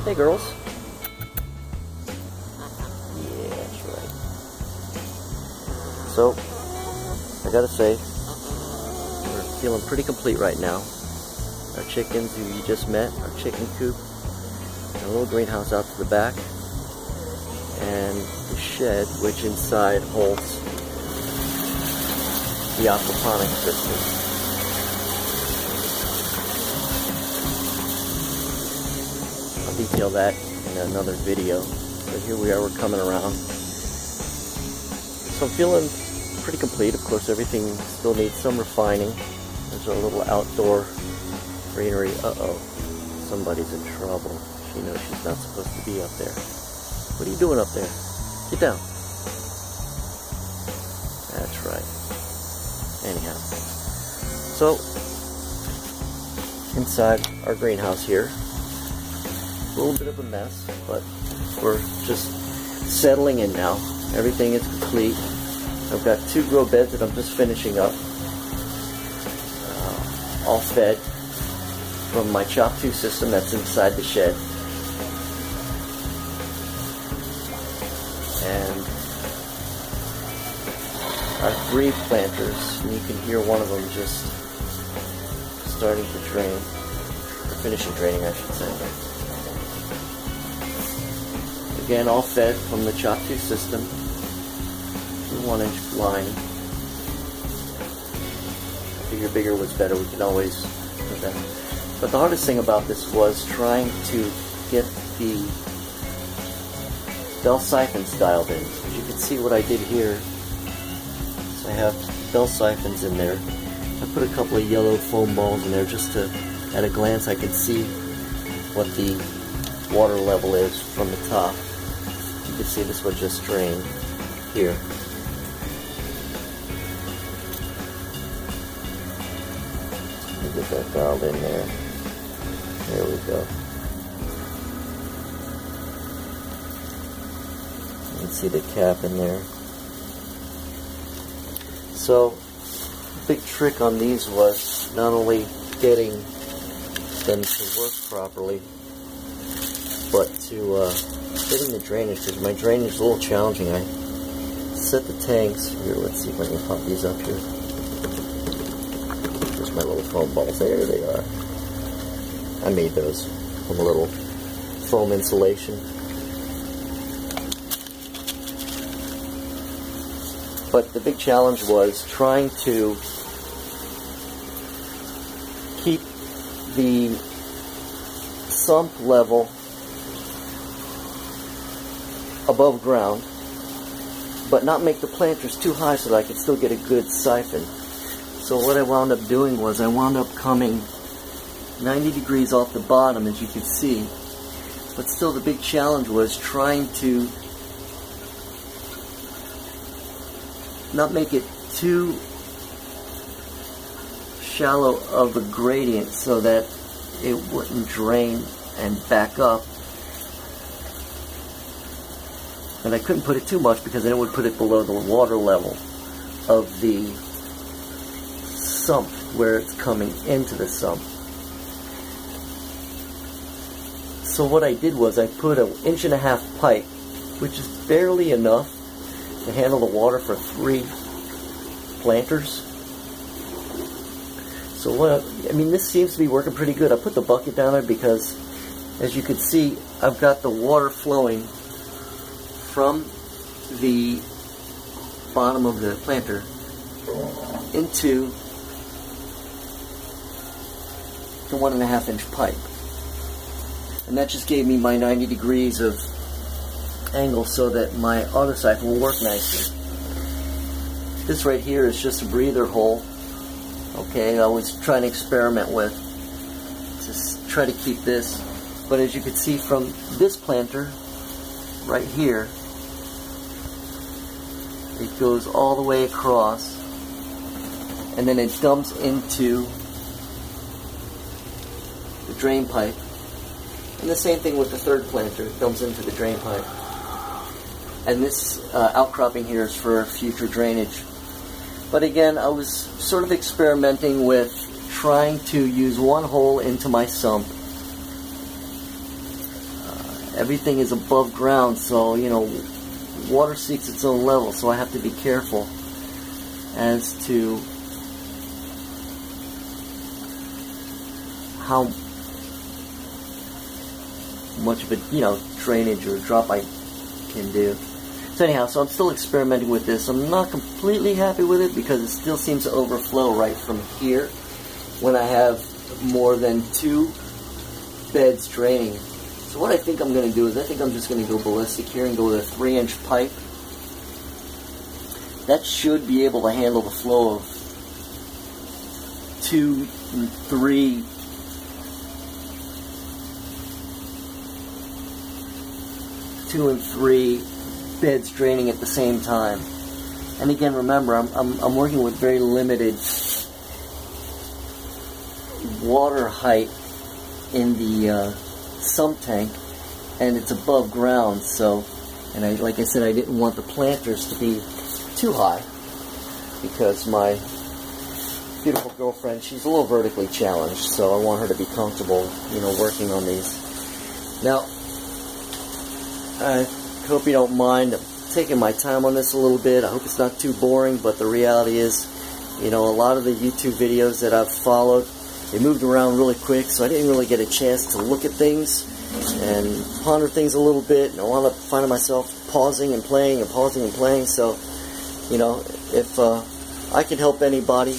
Hey, girls. Yeah, that's right. So, I gotta say, we're feeling pretty complete right now. Our chickens who you just met, our chicken coop, and a little greenhouse out to the back, and the shed which inside holds the aquaponics system. I'll detail that in another video, but here we are, we're coming around. So I'm feeling pretty complete. Of course, everything still needs some refining. There's a little outdoor greenery. Uh-oh, somebody's in trouble. She knows she's not supposed to be up there. What are you doing up there? Get down. That's right. Anyhow, so inside our greenhouse here, a little bit of a mess, but we're just settling in now. Everything is complete. I've got 2 grow beds that I'm just finishing up, all fed from my Chop 2 system that's inside the shed. And our 3 planters, and you can hear one of them just starting to drain, or finishing draining, I should say. Again, all fed from the Chop 2 system, 1-inch line. I figure bigger was better. We can always put that. But the hardest thing about this was trying to get the bell siphons dialed in. As you can see what I did here, so I have bell siphons in there. I put a couple of yellow foam balls in there just to, at a glance, I can see what the water level is from the top. You can see this one just drained here. Get that dialed in there. There we go. You can see the cap in there. So, the big trick on these was not only getting them to work properly, but to getting the drainage, because my drainage is a little challenging. I set the tanks here. Let's see if I can pop these up here. My little foam balls, there they are. I made those from a little foam insulation. But the big challenge was trying to keep the sump level above ground, but not make the planters too high so that I could still get a good siphon. So what I wound up doing was I wound up coming 90 degrees off the bottom, as you can see. But still the big challenge was trying to not make it too shallow of a gradient so that it wouldn't drain and back up. And I couldn't put it too much because then it would put it below the water level of the sump where it's coming into the sump. So what I did was I put an 1.5-inch pipe, which is barely enough to handle the water for 3 planters. So this seems to be working pretty good. I put the bucket down there because, as you can see, I've got the water flowing from the bottom of the planter into the 1.5-inch pipe, and that just gave me my 90 degrees of angle so that my auto siphon will work nicely. This right here is just a breather hole. Okay, I was trying to experiment with to try to keep this, but as you can see from this planter right here, it goes all the way across, and then it dumps into the drain pipe. And the same thing with the 3rd planter, it dumps into the drain pipe. And this outcropping here is for future drainage. But again, I was sort of experimenting with trying to use one hole into my sump everything is above ground, so, you know, water seeks its own level, so I have to be careful as to how much of a, you know, drainage or drop I can do. So anyhow, so I'm still experimenting with this. I'm not completely happy with it because it still seems to overflow right from here when I have more than 2 beds draining. So what I think I'm going to do is I think I'm just going to go ballistic here and go with a 3-inch pipe. That should be able to handle the flow of 2 and 3 beds draining at the same time. And again, remember, I'm working with very limited water height in the sump tank, and it's above ground. So, and like I said, I didn't want the planters to be too high because my beautiful girlfriend, she's a little vertically challenged, so I want her to be comfortable, you know, working on these. Now, I hope you don't mind. I'm taking my time on this a little bit. I hope it's not too boring, but the reality is, you know, a lot of the YouTube videos that I've followed, they moved around really quick, so I didn't really get a chance to look at things and ponder things a little bit, and I wound up finding myself pausing and playing and pausing and playing. So, you know, if I can help anybody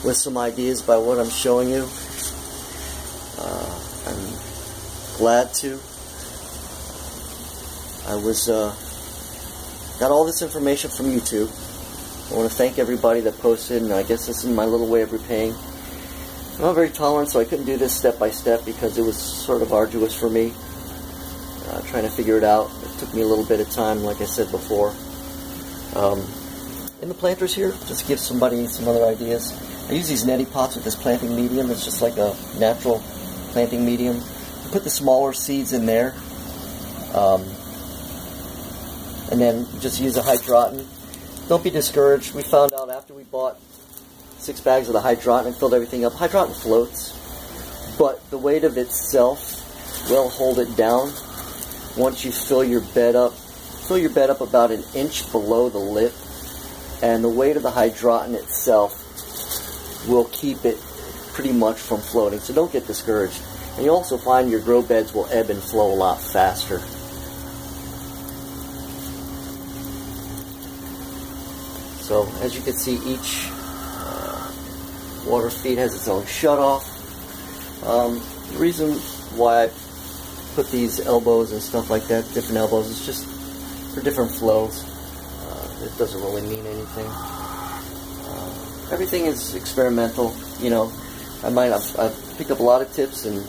with some ideas by what I'm showing you, I'm glad to. I got all this information from YouTube. I want to thank everybody that posted, and I guess this is my little way of repaying. I'm not very tolerant, so I couldn't do this step by step because it was sort of arduous for me, trying to figure it out. It took me a little bit of time, like I said before. In the planters here, just to give somebody some other ideas, I use these neti pots with this planting medium. It's just like a natural planting medium. I put the smaller seeds in there. And then just use a hydroton. Don't be discouraged. We found out after we bought 6 bags of the hydroton and filled everything up, hydroton floats, but the weight of itself will hold it down. Once you fill your bed up about 1 inch below the lip, and the weight of the hydroton itself will keep it pretty much from floating, so don't get discouraged. And you'll also find your grow beds will ebb and flow a lot faster. So, as you can see, each water feed has its own shutoff. The reason why I put these elbows and stuff like that, different elbows, is just for different flows. It doesn't really mean anything. Everything is experimental. You know, I've picked up a lot of tips and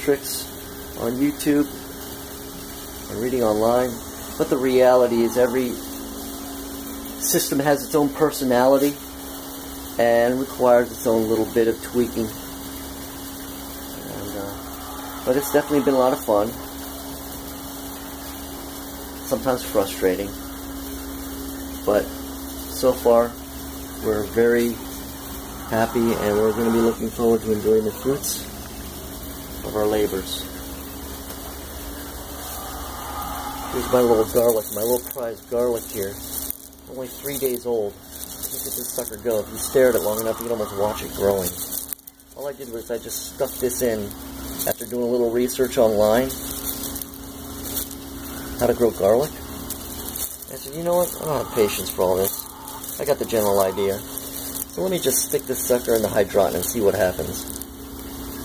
tricks on YouTube and reading online, but the reality is every system has its own personality and requires its own little bit of tweaking. But it's definitely been a lot of fun. Sometimes frustrating. But so far, we're very happy, and we're going to be looking forward to enjoying the fruits of our labors. Here's my little garlic, my little prized garlic here. Only 3 days old. Look at this sucker go. If you stare at it long enough, you can almost watch it growing. All I did was I just stuck this in after doing a little research online. How to grow garlic. I said, you know what? I don't have patience for all this. I got the general idea. So let me just stick this sucker in the hydroton and see what happens.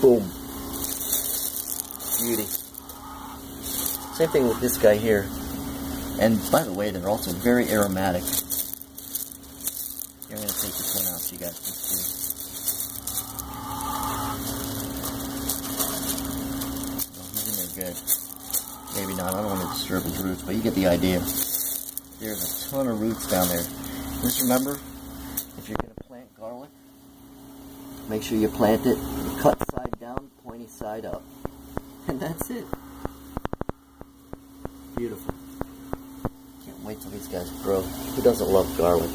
Boom. Beauty. Same thing with this guy here. And by the way, they're also very aromatic. Here, I'm going to take this one out so you guys can see. Oh, he's in there good. Maybe not. I don't want to disturb his roots, but you get the idea. There's a ton of roots down there. Just remember, if you're going to plant garlic, make sure you plant it cut side down, pointy side up. And that's it. Beautiful. Can't wait till these guys grow. Who doesn't love garlic?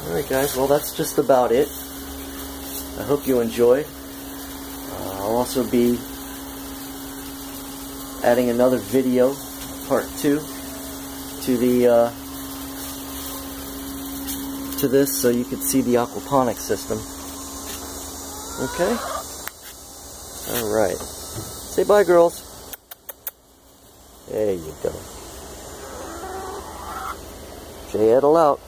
Alright guys, well that's just about it. I hope you enjoyed. I'll also be adding another video, part 2, to the to this, so you can see the aquaponics system. Okay? Alright. Say bye, girls. There you go. J Edel out.